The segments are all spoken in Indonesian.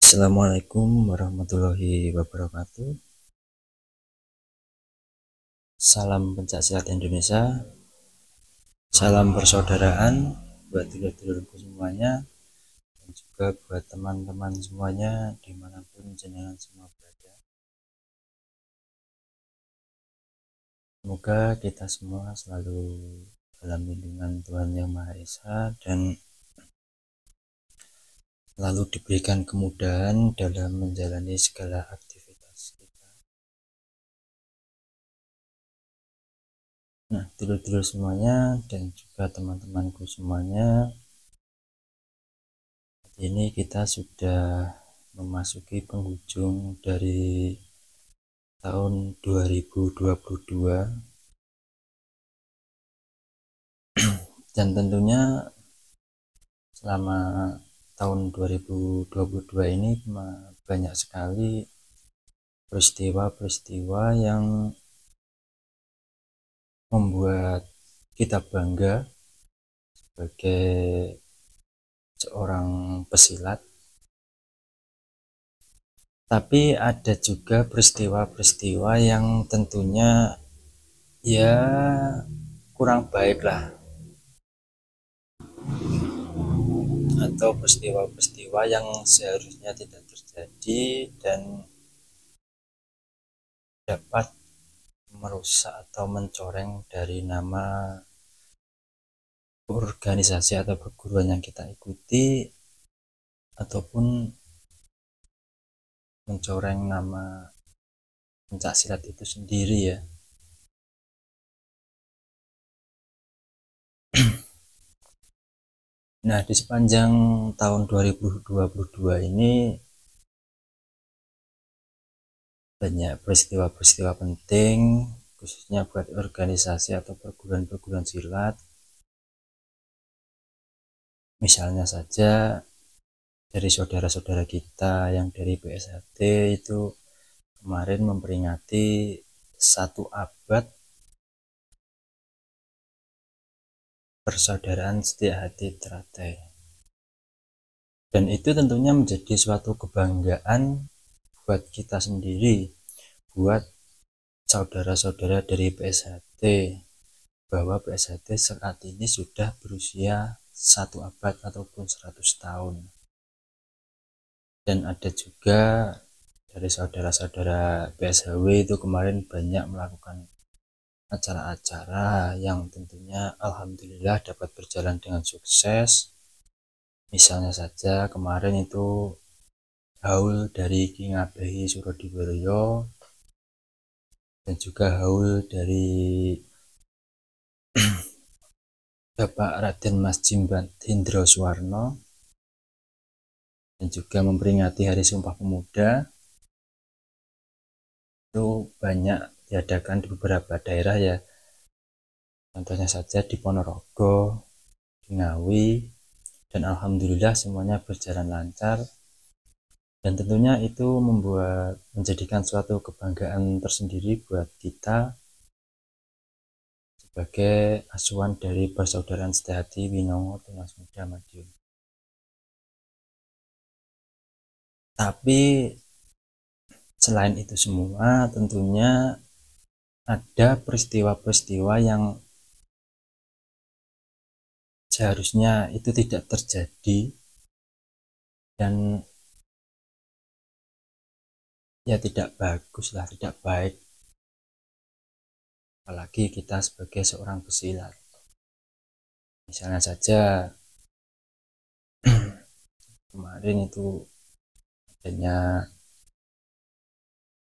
Assalamualaikum warahmatullahi wabarakatuh. Salam pencaksilat Indonesia. Salam persaudaraan buat dulur-dulurku semuanya, dan juga buat teman-teman semuanya dimanapun jenengan semua berada. Semoga kita semua selalu dalam lindungan Tuhan Yang Maha Esa dan lalu diberikan kemudahan dalam menjalani segala aktivitas kita. Nah, dulur-dulur semuanya dan juga teman-temanku semuanya, ini kita sudah memasuki penghujung dari tahun 2022 dan tentunya selama tahun 2022 ini banyak sekali peristiwa-peristiwa yang membuat kita bangga sebagai seorang pesilat. Tapi ada juga peristiwa-peristiwa yang tentunya ya kurang baik lah, atau peristiwa-peristiwa yang seharusnya tidak terjadi dan dapat merusak atau mencoreng dari nama organisasi atau perguruan yang kita ikuti, ataupun mencoreng nama pencaksilat itu sendiri ya. Nah, di sepanjang tahun 2022 ini banyak peristiwa-peristiwa penting, khususnya buat organisasi atau perguruan-perguruan silat. Misalnya saja dari saudara-saudara kita yang dari PSHT itu kemarin memperingati 1 abad persaudaraan setia hati teratai, dan itu tentunya menjadi suatu kebanggaan buat kita sendiri, buat saudara-saudara dari PSHT, bahwa PSHT saat ini sudah berusia 1 abad ataupun 100 tahun. Dan ada juga dari saudara-saudara PSHW itu kemarin banyak melakukan acara-acara yang tentunya alhamdulillah dapat berjalan dengan sukses. Misalnya saja kemarin itu haul dari Ki Ngabehi Surodiwaluyo dan juga haul dari Bapak Raden Mas Jimbat Hendro Suwarno, dan juga memperingati Hari Sumpah Pemuda. Itu banyak diadakan di beberapa daerah ya, contohnya saja di Ponorogo, di Ngawi, dan alhamdulillah semuanya berjalan lancar, dan tentunya itu menjadikan suatu kebanggaan tersendiri buat kita sebagai asuhan dari persaudaraan setia hati Winongo Tunas Muda Madiun. Tapi selain itu semua, tentunya ada peristiwa-peristiwa yang seharusnya itu tidak terjadi, dan ya tidak bagus lah, tidak baik, apalagi kita sebagai seorang pesilat. Misalnya saja kemarin itu adanya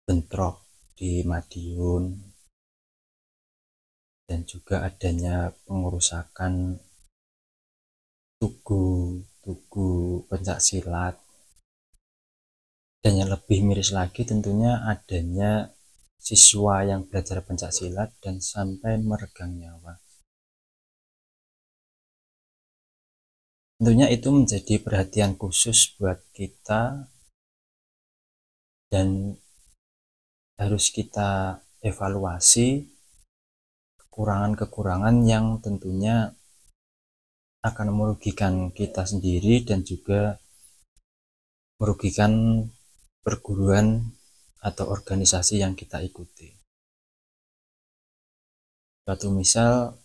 bentrok di Madiun, dan juga adanya pengerusakan tugu pencaksilat, dan yang lebih miris lagi tentunya adanya siswa yang belajar pencaksilat dan sampai meregang nyawa. Tentunya itu menjadi perhatian khusus buat kita dan harus kita evaluasi kekurangan-kekurangan yang tentunya akan merugikan kita sendiri dan juga merugikan perguruan atau organisasi yang kita ikuti. Suatu misal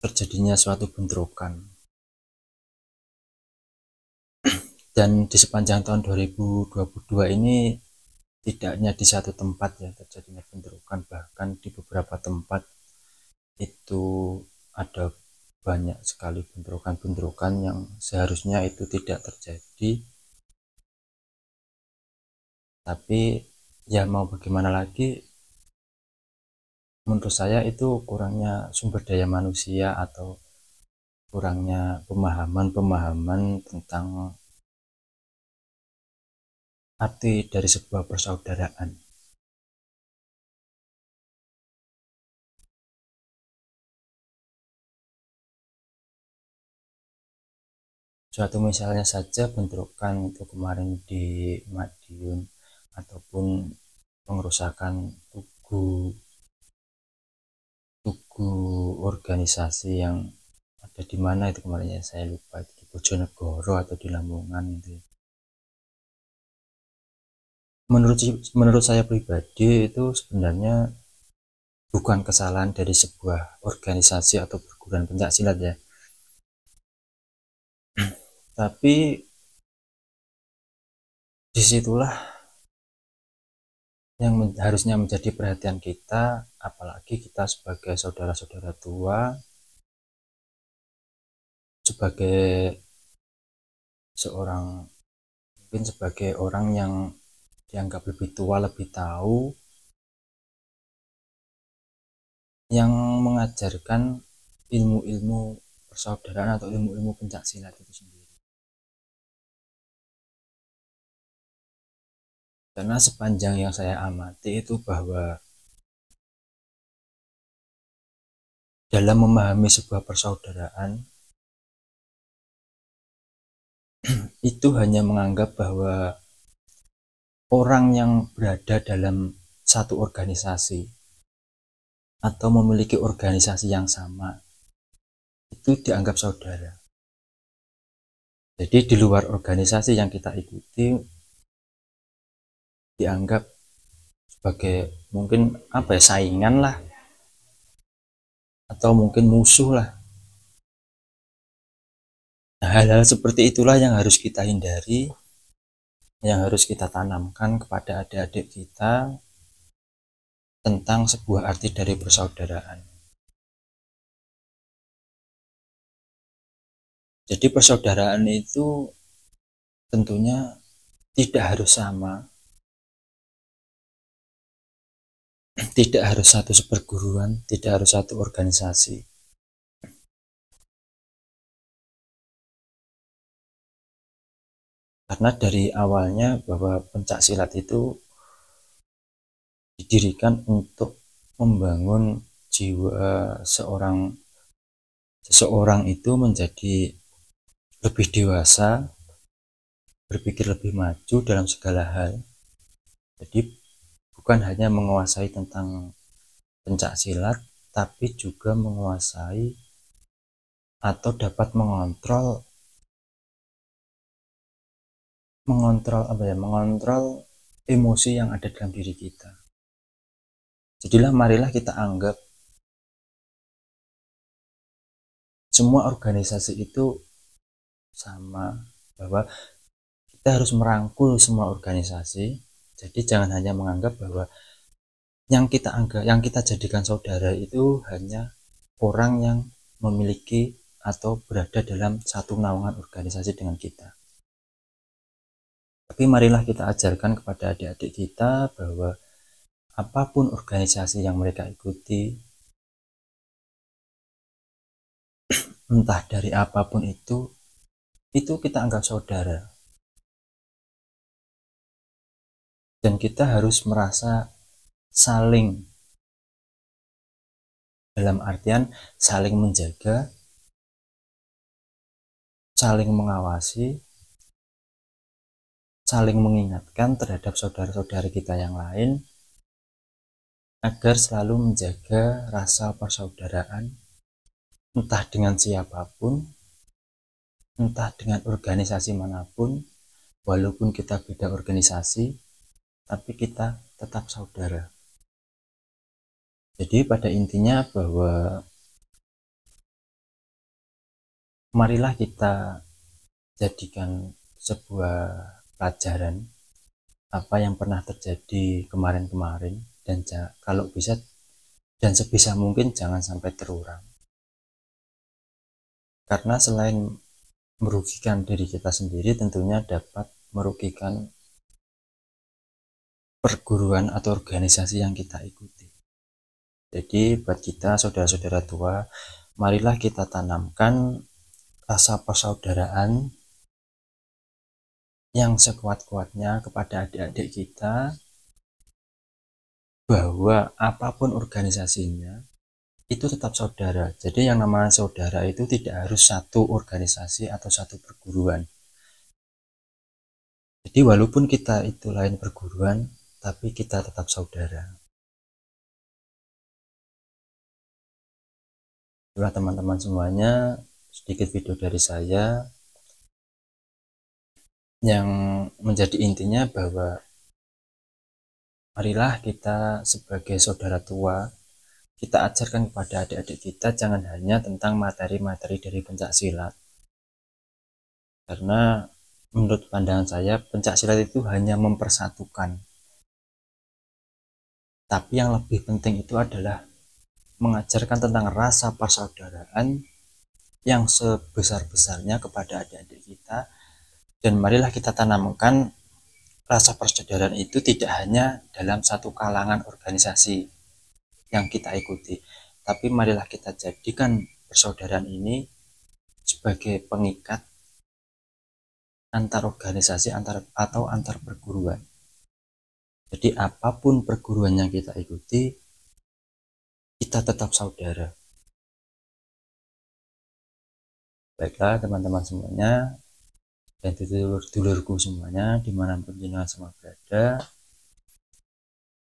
terjadinya suatu bentrokan, dan di sepanjang tahun 2022 ini tidak hanya di satu tempat ya terjadinya bentrokan, bahkan di beberapa tempat itu ada banyak sekali bentrokan-bentrokan yang seharusnya itu tidak terjadi. Tapi ya mau bagaimana lagi, menurut saya itu kurangnya sumber daya manusia atau kurangnya pemahaman tentang arti dari sebuah persaudaraan. Suatu misalnya saja bentrokan itu kemarin di Madiun, ataupun pengerusakan tugu organisasi yang ada di mana itu kemarin ya, saya lupa, itu di Bojonegoro atau di Lamongan itu. Menurut saya pribadi itu sebenarnya bukan kesalahan dari sebuah organisasi atau perguruan pencak silat ya, tapi disitulah yang harusnya menjadi perhatian kita, apalagi kita sebagai saudara-saudara tua, sebagai seorang, mungkin sebagai orang yang dianggap lebih tua, lebih tahu, yang mengajarkan ilmu-ilmu persaudaraan atau ilmu-ilmu pencak silat itu sendiri. Karena sepanjang yang saya amati itu bahwa dalam memahami sebuah persaudaraan itu hanya menganggap bahwa orang yang berada dalam satu organisasi atau memiliki organisasi yang sama itu dianggap saudara. Jadi di luar organisasi yang kita ikuti dianggap sebagai mungkin apa ya, saingan lah, atau mungkin musuh lah. Nah, hal-hal seperti itulah yang harus kita hindari, yang harus kita tanamkan kepada adik-adik kita tentang sebuah arti dari persaudaraan. Jadi persaudaraan itu tentunya tidak harus sama, tidak harus satu seperguruan, tidak harus satu organisasi. Karena dari awalnya bahwa pencak silat itu didirikan untuk membangun jiwa seseorang itu menjadi lebih dewasa, berpikir lebih maju dalam segala hal. Jadi bukan hanya menguasai tentang pencak silat, tapi juga menguasai atau dapat mengontrol emosi yang ada dalam diri kita. Jadilah marilah kita anggap semua organisasi itu sama, bahwa kita harus merangkul semua organisasi. Jadi jangan hanya menganggap bahwa yang kita jadikan saudara itu hanya orang yang memiliki atau berada dalam satu naungan organisasi dengan kita. Tapi marilah kita ajarkan kepada adik-adik kita bahwa apapun organisasi yang mereka ikuti, entah dari apapun itu kita anggap saudara. Dan kita harus merasa saling, dalam artian saling menjaga, saling mengawasi, saling mengingatkan terhadap saudara-saudara kita yang lain agar selalu menjaga rasa persaudaraan, entah dengan siapapun, entah dengan organisasi manapun. Walaupun kita beda organisasi, tapi kita tetap saudara. Jadi pada intinya bahwa marilah kita jadikan sebuah pelajaran apa yang pernah terjadi kemarin-kemarin, dan kalau bisa dan sebisa mungkin jangan sampai terulang. Karena selain merugikan diri kita sendiri, tentunya dapat merugikan perguruan atau organisasi yang kita ikuti. Jadi buat kita saudara-saudara tua, marilah kita tanamkan rasa persaudaraan yang sekuat-kuatnya kepada adik-adik kita, bahwa apapun organisasinya itu tetap saudara. Jadi yang namanya saudara itu tidak harus satu organisasi atau satu perguruan. Jadi walaupun kita itu lain perguruan, tapi kita tetap saudara. Itulah teman-teman semuanya, sedikit video dari saya yang menjadi intinya bahwa marilah kita sebagai saudara tua, kita ajarkan kepada adik-adik kita jangan hanya tentang materi-materi dari pencak silat. Karena menurut pandangan saya, pencak silat itu hanya mempersatukan. Tapi yang lebih penting itu adalah mengajarkan tentang rasa persaudaraan yang sebesar-besarnya kepada adik-adik kita. Dan marilah kita tanamkan rasa persaudaraan itu tidak hanya dalam satu kalangan organisasi yang kita ikuti, tapi marilah kita jadikan persaudaraan ini sebagai pengikat antar organisasi atau antar perguruan. Jadi apapun perguruan yang kita ikuti, kita tetap saudara. Baiklah teman-teman semuanya, dan dulur-dulurku semuanya dimanapun jenengan semua berada,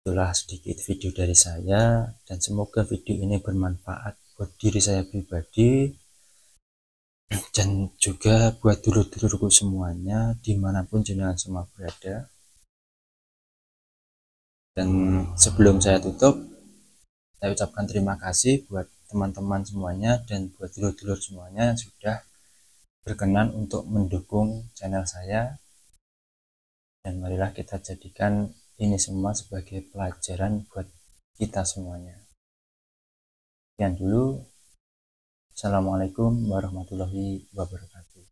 itulah sedikit video dari saya, dan semoga video ini bermanfaat buat diri saya pribadi dan juga buat dulur-dulurku semuanya dimanapun jenengan semua berada. Dan sebelum saya tutup, saya ucapkan terima kasih buat teman-teman semuanya dan buat dulur-dulur semuanya yang sudah berkenan untuk mendukung channel saya. Dan marilah kita jadikan ini semua sebagai pelajaran buat kita semuanya. Sekian dulu. Assalamualaikum warahmatullahi wabarakatuh.